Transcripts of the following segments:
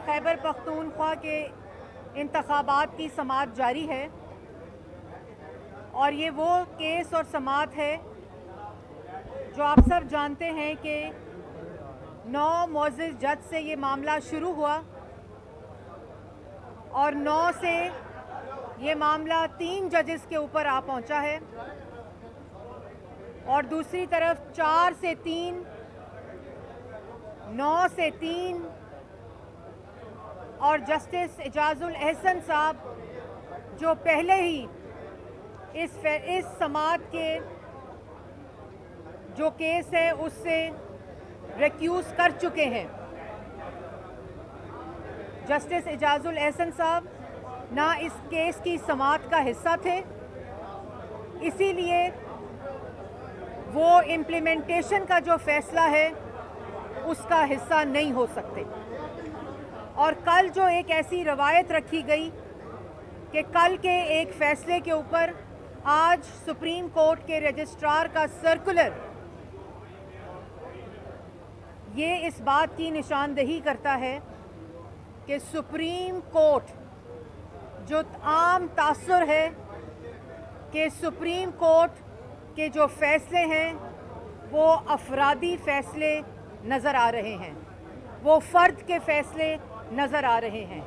خیبر پختونخوا کے انتخابات کی سماعت جاری ہے اور یہ وہ کیس اور سماعت ہے جو آپ سب جانتے ہیں کہ 9 معزز جج سے یہ معاملہ شروع ہوا اور 9 سے یہ معاملہ 3 ججز کے اوپر آ پہنچا ہے اور دوسری طرف 4 سے 3 9 سے 3 اور جسٹس اعجاز الاحسن صاحب جو پہلے ہی اس سماعت کے جو کیس ہے اس سے ریکیوز کر چکے ہیں۔ جسٹس اعجاز الاحسن صاحب نہ اس کیس کی سماعت کا حصہ تھے، اسی لیے وہ امپلیمنٹیشن کا جو فیصلہ ہے اس کا حصہ نہیں ہو سکتے۔ اور کل جو ایک ایسی روایت رکھی گئی کہ کل کے ایک فیصلے کے اوپر آج سپریم کورٹ کے رجسٹرار کا سرکولر یہ اس بات کی نشاندہی کرتا ہے کہ سپریم کورٹ جو عام تاثر ہے کہ سپریم کورٹ کے جو فیصلے ہیں وہ افرادی فیصلے نظر آ رہے ہیں، وہ فرد کے فیصلے نظر آ رہے ہیں۔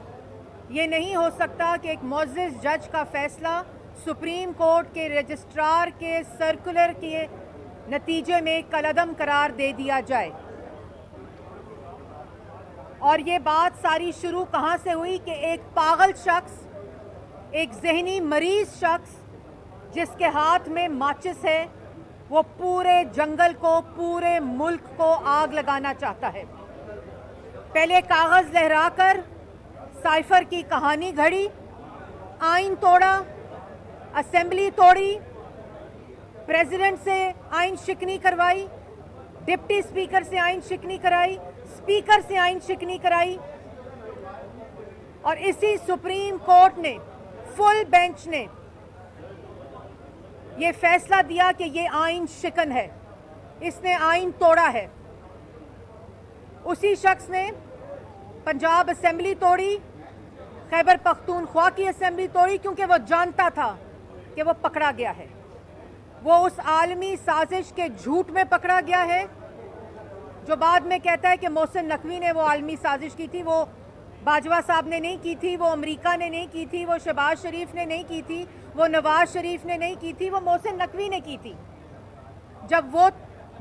یہ نہیں ہو سکتا کہ ایک معزز جج کا فیصلہ سپریم کورٹ کے رجسٹرار کے سرکولر کے نتیجے میں کالعدم قرار دے دیا جائے۔ اور یہ بات ساری شروع کہاں سے ہوئی کہ ایک پاگل شخص، ایک ذہنی مریض شخص جس کے ہاتھ میں ماچس ہے، وہ پورے جنگل کو، پورے ملک کو آگ لگانا چاہتا ہے۔ پہلے کاغذ لہرا کر سائفر کی کہانی گھڑی، آئین توڑا، اسمبلی توڑی، پریزیڈنٹ سے آئین شکنی کروائی، ڈپٹی اسپیکر سے آئین شکنی کرائی، اسپیکر سے آئین شکنی کرائی، اور اسی سپریم کورٹ نے فل بینچ نے یہ فیصلہ دیا کہ یہ آئین شکن ہے، اس نے آئین توڑا ہے۔ اسی شخص نے پنجاب اسمبلی توڑی، خیبر پختونخوا کی اسمبلی توڑی، کیونکہ وہ جانتا تھا کہ وہ پکڑا گیا ہے، وہ اس عالمی سازش کے جھوٹ میں پکڑا گیا ہے جو بعد میں کہتا ہے کہ محسن نقوی نے وہ عالمی سازش کی تھی، وہ باجوہ صاحب نے نہیں کی تھی، وہ امریکہ نے نہیں کی تھی، وہ شہباز شریف نے نہیں کی تھی، وہ نواز شریف نے نہیں کی تھی، وہ محسن نقوی نے کی تھی۔ جب وہ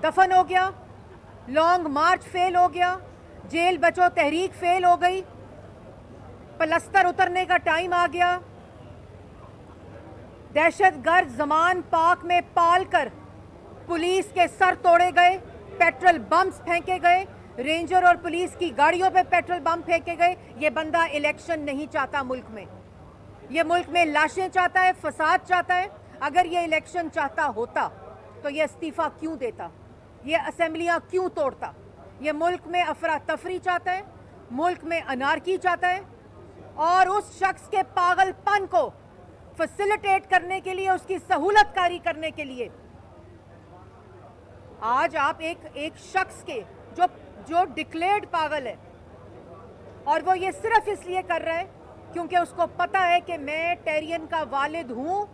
دفن ہو گیا، لانگ مارچ فیل ہو گیا، جیل بچو تحریک فیل ہو گئی، پلستر اترنے کا ٹائم آ گیا، دہشت گرد زمان پاک میں پال کر پولیس کے سر توڑے گئے، پیٹرول بمز پھینکے گئے، رینجر اور پولیس کی گاڑیوں پہ پیٹرول بم پھینکے گئے۔ یہ بندہ الیکشن نہیں چاہتا ملک میں، یہ ملک میں لاشیں چاہتا ہے، فساد چاہتا ہے۔ اگر یہ الیکشن چاہتا ہوتا تو یہ استعفیٰ کیوں دیتا، یہ اسمبلیاں کیوں توڑتا؟ یہ ملک میں افراتفری چاہتا ہے، ملک میں انارکی چاہتا ہے، اور اس شخص کے پاگل پن کو فیسیلیٹیٹ کرنے کے لیے، اس کی سہولت کاری کرنے کے لیے آج آپ ایک شخص کے جو ڈکلیئرڈ پاگل ہے، اور وہ یہ صرف اس لیے کر رہا ہے کیونکہ اس کو پتا ہے کہ میں ٹیرین کا والد ہوں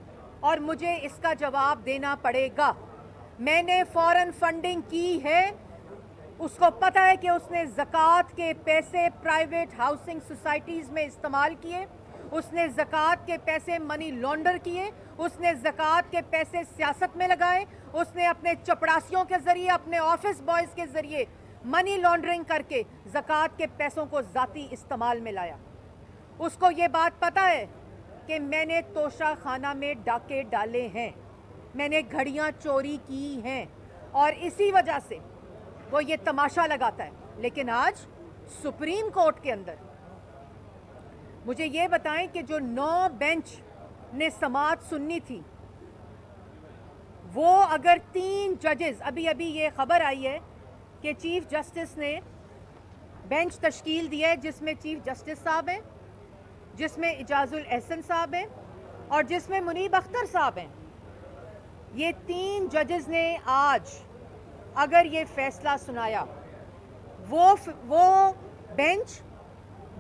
اور مجھے اس کا جواب دینا پڑے گا، میں نے فورن فنڈنگ کی ہے، اس کو پتا ہے کہ اس نے زکوٰۃ کے پیسے پرائیویٹ ہاؤسنگ سوسائٹیز میں استعمال کیے، اس نے زکوٰۃ کے پیسے منی لانڈر کیے، اس نے زکوٰۃ کے پیسے سیاست میں لگائے، اس نے اپنے چپڑاسیوں کے ذریعے، اپنے آفس بوائز کے ذریعے منی لانڈرنگ کر کے زکوٰۃ کے پیسوں کو ذاتی استعمال میں لایا۔ اس کو یہ بات پتا ہے کہ میں نے توشہ خانہ میں ڈاکے ڈالے ہیں، میں نے گھڑیاں چوری کی ہیں، اور اسی وجہ سے وہ یہ تماشا لگاتا ہے۔ لیکن آج سپریم کورٹ کے اندر مجھے یہ بتائیں کہ جو 9 بینچ نے سماعت سننی تھی، وہ اگر 3 ججز، ابھی یہ خبر آئی ہے کہ چیف جسٹس نے بینچ تشکیل دی ہے جس میں چیف جسٹس صاحب ہیں، جس میں اعجاز الاحسن صاحب ہیں، اور جس میں منیب اختر صاحب ہیں۔ یہ 3 ججز نے آج اگر یہ فیصلہ سنایا، وہ بینچ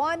1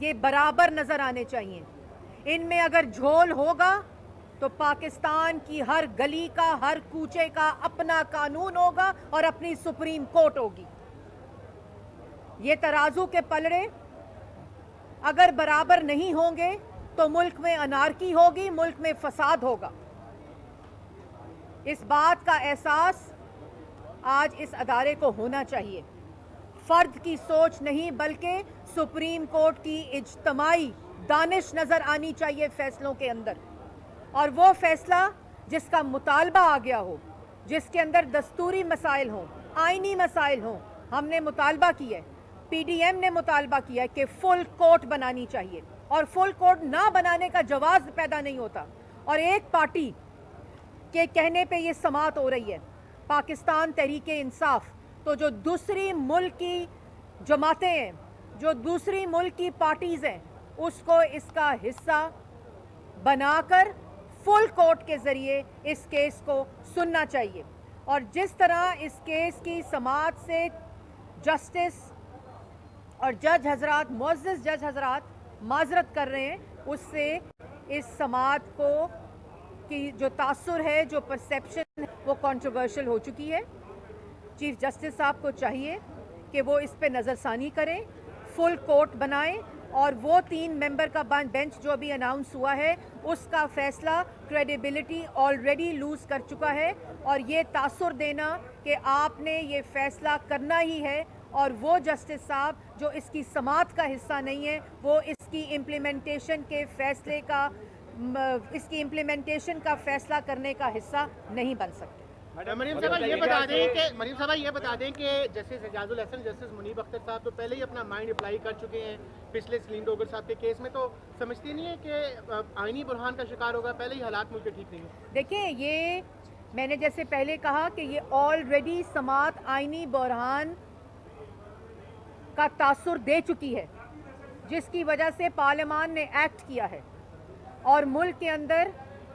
یہ برابر نظر آنے چاہیے. ان میں اگر جھول ہوگا تو پاکستان کی ہر گلی کا, ہر کوچے کا اپنا قانون ہوگا اور اپنی سپریم کورٹ ہوگی. یہ ترازو کے پلڑے اگر برابر نہیں ہوں گے تو ملک میں انارکی ہوگی, ملک میں فساد ہوگا. اس بات کا احساس آج اس ادارے کو ہونا چاہیے. فرد کی سوچ نہیں بلکہ سپریم کورٹ کی اجتماعی دانش نظر آنی چاہیے فیصلوں کے اندر, اور وہ فیصلہ جس کا مطالبہ آ گیا ہو, جس کے اندر دستوری مسائل ہوں, آئینی مسائل ہوں. ہم نے مطالبہ کیا ہے, پی ڈی ایم نے مطالبہ کیا ہے کہ فل کورٹ بنانی چاہیے, اور فل کورٹ نہ بنانے کا جواز پیدا نہیں ہوتا. اور ایک پارٹی کے کہنے پہ یہ سماعت ہو رہی ہے, پاکستان تحریک انصاف, تو جو دوسری ملک کی جماعتیں ہیں, جو دوسری ملک کی پارٹیز ہیں, اس کو اس کا حصہ بنا کر فل کورٹ کے ذریعے اس کیس کو سننا چاہیے. اور جس طرح اس کیس کی سماعت سے جسٹس اور جج حضرات, معزز جج حضرات معذرت کر رہے ہیں, اس سے اس سماعت کو کی جو تاثر ہے, جو پرسیپشن ہے, وہ کنٹروورشل ہو چکی ہے. چیف جسٹس صاحب کو چاہیے کہ وہ اس پہ نظر ثانی کریں, فل کورٹ بنائیں, اور وہ 3 ممبر کا بینچ جو ابھی اناؤنس ہوا ہے اس کا فیصلہ کریڈیبلٹی آلریڈی لوز کر چکا ہے. اور یہ تاثر دینا کہ آپ نے یہ فیصلہ کرنا ہی ہے, اور وہ جسٹس صاحب جو اس کی سماعت کا حصہ نہیں ہے, وہ اس کی امپلیمنٹیشن کے فیصلے کا, اس کی امپلیمنٹیشن کا فیصلہ کرنے کا حصہ نہیں بن سکتے. مریم صاحبہ یہ بتا دیں کہ جسٹس اعجاز الحسن, جسٹس منیب اختر صاحب تو پہلے ہی اپنا مائنڈ اپلائی کر چکے ہیں پچھلے سلیم ڈوگر صاحب کے کیس میں, تو سمجھتی نہیں ہے کہ آئینی بحران کا شکار ہوگا؟ پہلے ہی حالات ملک کے ٹھیک نہیں ہیں. دیکھیں, یہ میں نے جیسے پہلے کہا کہ یہ آلریڈی سماعت آئینی بحران کا تاثر دے چکی ہے, جس کی وجہ سے پارلیمان نے ایکٹ کیا ہے, اور ملک کے اندر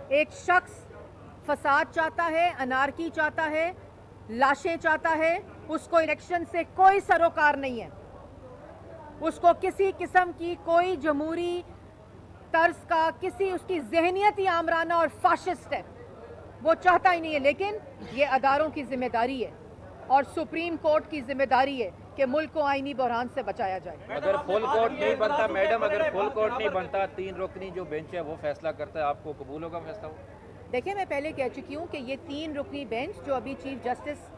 ایک شخص فساد چاہتا ہے, انارکی چاہتا ہے, لاشیں چاہتا ہے. اس کو الیکشن سے کوئی سروکار نہیں ہے, اس کو کسی قسم کی کوئی جمہوری طرز کا کسی اس کی ذہنیت ہی آمرانہ اور فاشسٹ ہے, وہ چاہتا ہی نہیں ہے. لیکن یہ اداروں کی ذمہ داری ہے اور سپریم کورٹ کی ذمہ داری ہے کہ ملک کو آئینی بحران سے بچایا جائے. اگر فل کورٹ نہیں بنتا میڈم, اگر فل کورٹ نہیں بنتا, 3 رکنی جو بینچ ہے وہ فیصلہ کرتا ہے, آپ کو قبول ہوگا فیصلہ؟ دیکھیں, میں پہلے کہہ چکی ہوں کہ یہ 3 رکنی بینچ جو ابھی chief justice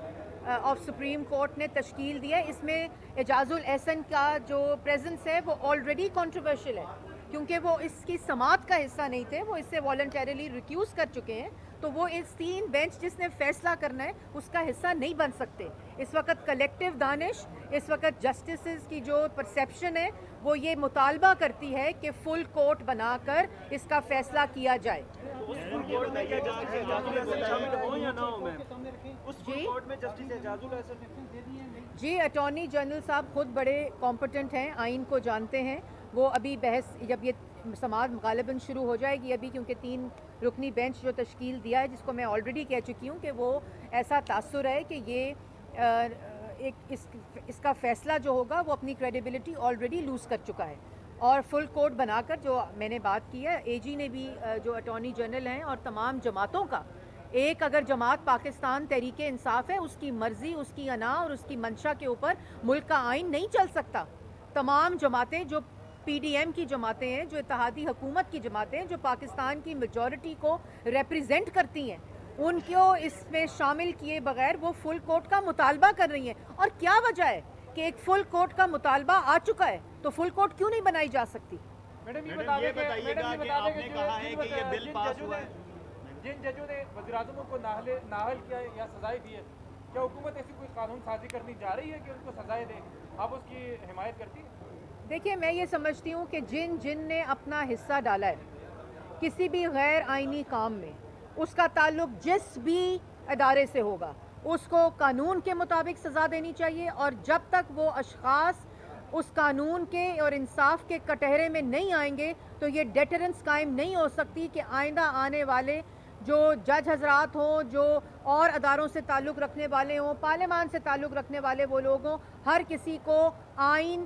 of supreme court نے تشکیل دیا ہے, اس میں اعجاز الحسن کا جو پریزنس ہے وہ آلریڈی کنٹروورشل ہے, کیونکہ وہ اس کی سماعت کا حصہ نہیں تھے, وہ اس سے والنٹیرلی ریکیوز کر چکے ہیں. تو وہ اس 3 بینچ جس نے فیصلہ کرنا ہے اس کا حصہ نہیں بن سکتے. اس وقت کلیکٹیو دانش, اس وقت جسٹسز کی جو پرسیپشن ہے وہ یہ مطالبہ کرتی ہے کہ فل کورٹ بنا کر اس کا فیصلہ کیا جائے. جی, اٹارنی جنرل صاحب خود بڑے کمپٹنٹ ہیں, آئین کو جانتے ہیں. وہ ابھی بحث, جب یہ سماعت غالباً شروع ہو جائے گی ابھی, کیونکہ 3 رکنی بینچ جو تشکیل دیا ہے, جس کو میں آلریڈی کہہ چکی ہوں کہ وہ ایسا تاثر ہے کہ یہ اس کا فیصلہ جو ہوگا وہ اپنی کریڈیبلٹی آلریڈی لوز کر چکا ہے. اور فل کورٹ بنا کر جو میں نے بات کی ہے, اے جی نے بھی, جو اٹارنی جنرل ہیں, اور تمام جماعتوں کا, ایک اگر جماعت پاکستان تحریک انصاف ہے, اس کی مرضی, اس کی انا اور اس کی منشا کے اوپر ملک کا آئین نہیں چل سکتا. تمام جماعتیں جو پی ڈی ایم کی جماعتیں ہیں, جو اتحادی حکومت کی جماعتیں ہیں, جو پاکستان کی میجورٹی کو ریپریزنٹ کرتی ہیں, ان کو اس میں شامل کیے بغیر وہ فل کورٹ کا مطالبہ کر رہی ہیں. اور کیا وجہ ہے کہ ایک فل کورٹ کا مطالبہ آ چکا ہے تو فل کورٹ کیوں نہیں بنائی جا سکتی؟ میڈم یہ بتائیے گا کہ آپ نے کہا ہے کہ یہ بل پاس ہوا ہے, جن ججوں نے وزیر اعظم کو نااہل کیا یا سزائیں دی ہے, کیا حکومت ایسی کوئی قانون سازی کرنی جا رہی ہے کہ ان کو سزائیں دے؟ آپ اس کی حمایت کرتی ہیں؟ دیکھیے, میں یہ سمجھتی ہوں کہ جن نے اپنا حصہ ڈالا ہے کسی بھی غیر آئینی کام میں, اس کا تعلق جس بھی ادارے سے ہوگا, اس کو قانون کے مطابق سزا دینی چاہیے. اور جب تک وہ اشخاص اس قانون کے اور انصاف کے کٹہرے میں نہیں آئیں گے تو یہ ڈیٹرنس قائم نہیں ہو سکتی کہ آئندہ آنے والے جو جج حضرات ہوں, جو اور اداروں سے تعلق رکھنے والے ہوں, پارلیمان سے تعلق رکھنے والے وہ لوگ ہوں, ہر کسی کو آئین